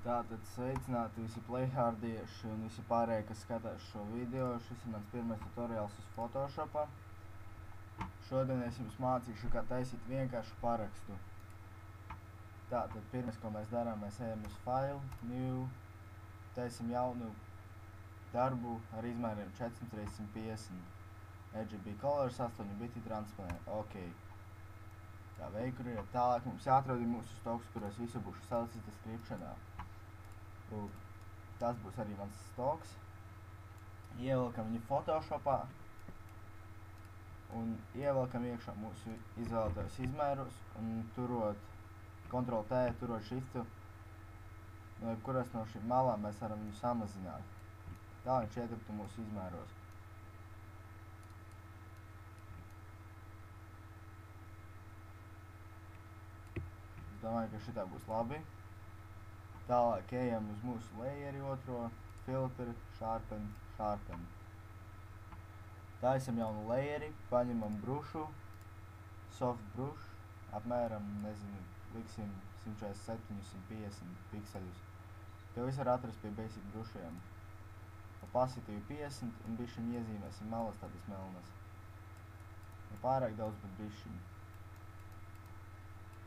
Tātad sveicināti visi playhardieši un visi pārējie, kas skatās šo video. Šis ir mans pirmais tutoriāls uz Photoshopā. Šodien es jums mācīšu, kā taisīt vienkāršu parakstu. Tātad pirmais, ko mēs darām, mēs ejam uz File, New, taisam jaunu darbu ar izmēriem 400x150. RGB Colors 8 biti transparent. Ok. Tā veikuri ir tālāk. Mums jāatrod mūsu stoks, kuros visu būšu salicis descriptionā. Tas būs arī mans stoks. Ievelkam viņu Photoshopā un ievelkam iekšā mūsu izvēlētajos izmērus un turot Ctrl+T, turot Shiftu no jebkuras no šīm malām mēs varam viņu samazināt. Tā viņš ietilptu mūsu izmēros. Es domāju, ka šitā būs labi. Tālāk ejam uz mūsu layeri otro, filtri, sharpen, sharpen. Taisam jaunu layeri, paņemam brušu, soft brush, apmēram, nezinu, liksim 147-150 pikseļus. To visu var atrast pie basic brušiem. Opacity 50 un bišķiņ iezīmēsim malas tādas melnas. Ne pārāk daudz, bet bišķiņ.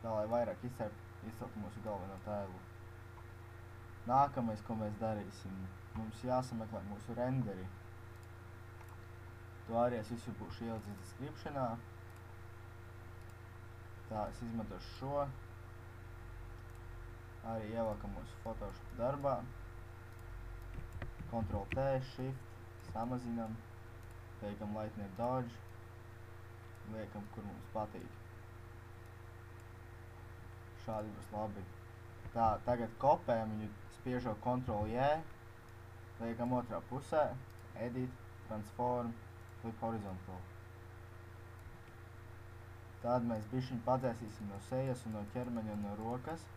Tā, lai vairāk izceltu mūsu galveno tēlu. Nākamais, ko mēs darīsim, mums jāsameklē mūsu renderi. To arī es visu būšu ielicis descriptionā. Tā, es izmantošu šo. Arī ievelkam mūsu Photoshop darbā. Ctrl+T, Shift, samazinam. Liekam Lightning Dodge. Liekam, kur mums patīk. Šādi būs labi. Tā, tagad kopējam viņu, spiežot Ctrl+J, liekam otrā pusē, Edit, Transform, Flip Horizontal. Tad mēs bišķiņ padzēsīsim no sejas un no ķermeņa un no rokas.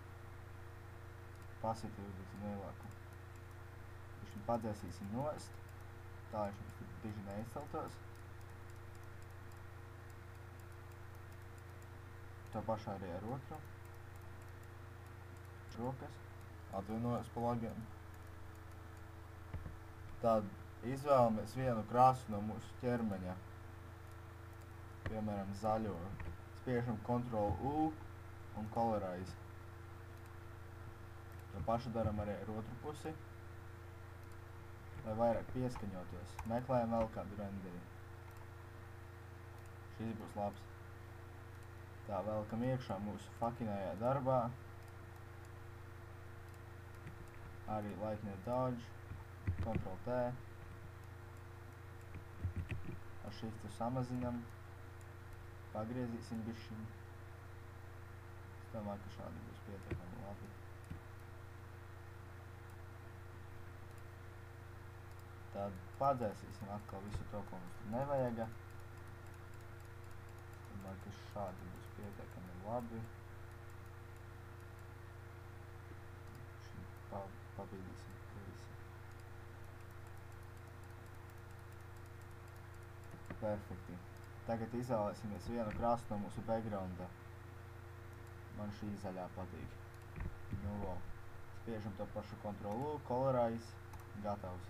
Opacity uzliksim lielāku. Bišķiņ padzēsīsim nost, tā viņš mums bišķiņ neizceltos. To pašu arī ar otru. Rokas, atvainojos pa lagiem. Tad izvēlamies vienu krāsu no mūsu ķermeņa, piemēram zaļo. Spiežam Ctrl+U un Colorize. To pašu daram arī ar otru pusi, lai vairāk pieskaņotos. Meklējam vēl kādu renderi. Šis būs labs. Tā, velkam iekšā mūsu fakinējā darbā. Arī Lightning Dodge, Ctrl+T, ar Shiftu samazinam, pagriezīsim bišķiņ. Es domāju, ka šādi būs pietiekami labi. Tad padzēsīsim atkal visu to, ko mums tur nevajaga. Es domāju, ka šādi būs pietiekami labi. Pabīdīsim to visu. Perfekti. Tagad izvēlēsimies vienu krāsu no mūsu backgrounda. Man šī zaļā patīk. Nu, vo. Spiežam to pašu Ctrl+U, Colorize, gatavs.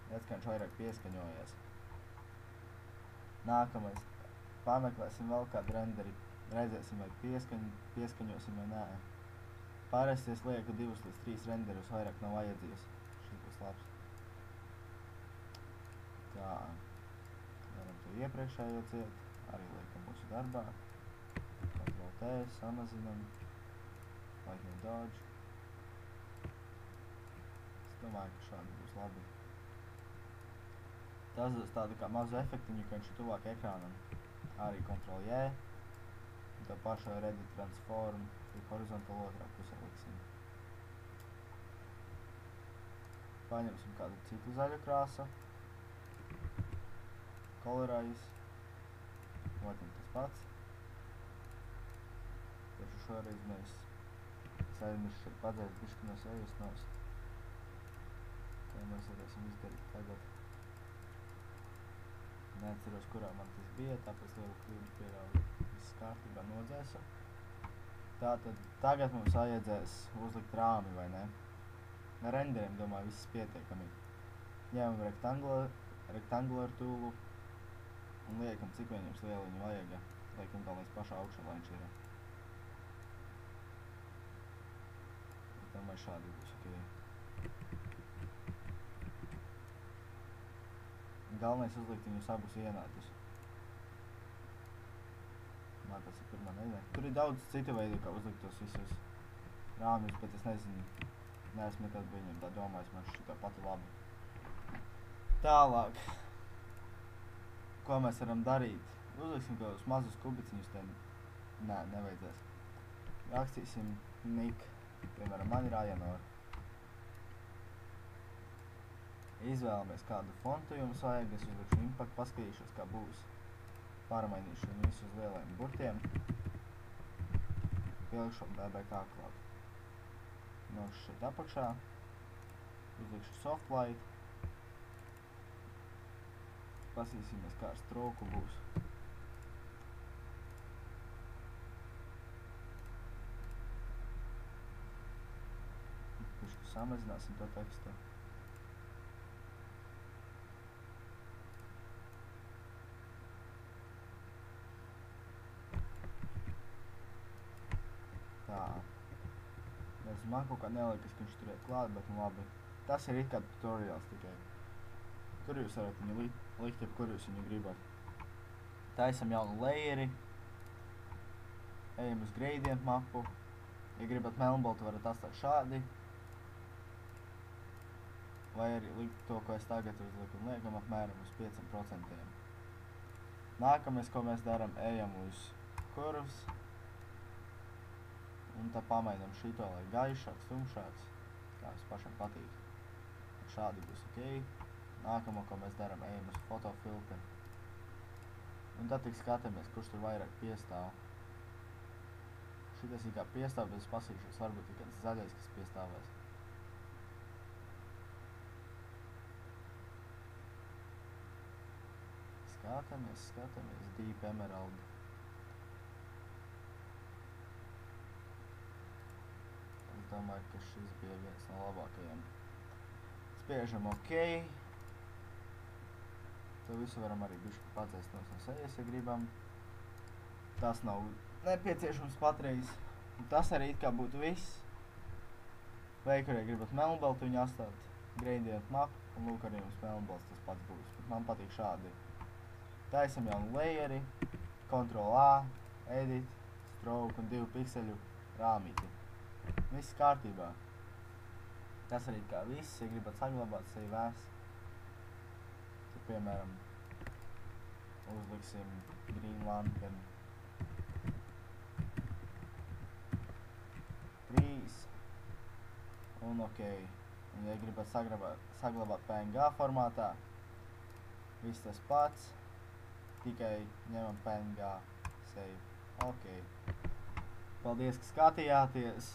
Redz, ka viņš vairāk pieskaņojies. Nākamais. Pameklēsim vēl kādu renderi. Redzēsim, vai pieskaņosim vai nē. Parasti es lieku 2 līdz 3 renderus, vairāk nav vajadzīgs. Šis būs labs. Tā. Varam to iepriekšējo ciet. Arī liekam mūsu darbā. Ctrl+T, samazinam. Lightning Dodge. Es domāju, ka šādi būs labi. Tas dos tādu kā mazu efektiņu, ka viņš ir tuvāk ekrānam. Arī Ctrl+J. To pašu ar Edit, Transform, Flip Horizontal otrā pusē liksim. Paņemsim kādu citu zaļu krāsu. Colorize. Otram tas pats. Taču šoreiz mēs aizmirst šeit padzēst bišķi no sejas nost. To mēs varēsim izdarīt tagad. Neatceros, kurā man tas bija, tāpēc lielu kļūdu pieļauju. Viss kārtībā nodzēsu. Tātad tagad mums vajadzēs uzlikt rāmi, vai ne? Ar renderiem, domāju, viss pietiekami. Ņemam rectangular tūlu un liekam, cik vien jums lieliņu vajag. Liekam galvenais pašā augšā, lai viņš ir. Es domāju, šādi būs ok. Galvenais uzlikt viņus abus vienādus. Man tas ir pirmā neidē. Tur ir daudz citu veidu, kā uzlikt tos visus rāmjus, bet es nezinu. Neesmu nekad viņam tā domājis, man šitā pati labi. Tālāk. Ko mēs varam darīt? Uzliksim kādus mazus kubiciņus, te nevajadzēs. Rakstīsim Nick, piemēram, man ir Ajanor. Izvēlamies kādu fontu jums vajag, es uzlikšu impact, paskatīšos, kā būs. Pārmainīšu viņu visu uz lielajiem burtiem. Pielikšu DBK klāt. Nokšu šeit apakšā. Uzlikšu softlight. Paskatīsimies, kā ar stroku būs. Pišku samazināsim to tekstu. Tā. Man kaut kā nelikas, ka viņš tur iet klāt, bet nu labi. Tas ir it kā tutorials tikai. Tur jūs varat viņu likt, jebkur jūs viņu gribat. Taisam jaunu layeri. Ejam uz gradient mapu. Ja gribat melnbaltu, varat atstāt šādi. Vai arī likt to, ko es tagad uzliku, un liekam apmēram uz 5%. Nākamais, ko mēs daram, ejam uz curves. Un tā pamainam šito, lai gaišāks, tumšāks, kā mums pašam patīk. Šādi būs ok. Nākamo, ko mēs daram, ejam uz fotofiltru. Un tad tik skatāmies, kurš tur vairāk piestāv. Šitas ir kā piestāv, bet es pasīšos, varbūt ir kāds zaļais, kas piestāvēs. Skatāmies, Deep Emerald. Es domāju, ka šis bija viens no labākajiem. Spiežam ok. To visu varam arī bišķi padzēst no sejas, ja gribam. Tas nav nepieciešams patreiz. Tas arī it kā būtu viss. Vai, kur ja gribat melnbaltu viņu atstāt, gradient map, un lūk arī jums melnbalts tas pats būs. Bet man patīk šādi. Taisam jaunu layeri, Ctrl A, Edit, Stroke un 2 pikseļu rāmīti. Viss kārtībā. Tas arī kā viss, ja gribat saglabāt save as. Tad, piemēram, uzliksim Green Lantern 3 un ok. Un ja gribat saglabāt PNG formātā, viss tas pats, tikai ņemam PNG save. Ok. Paldies, ka skatījāties!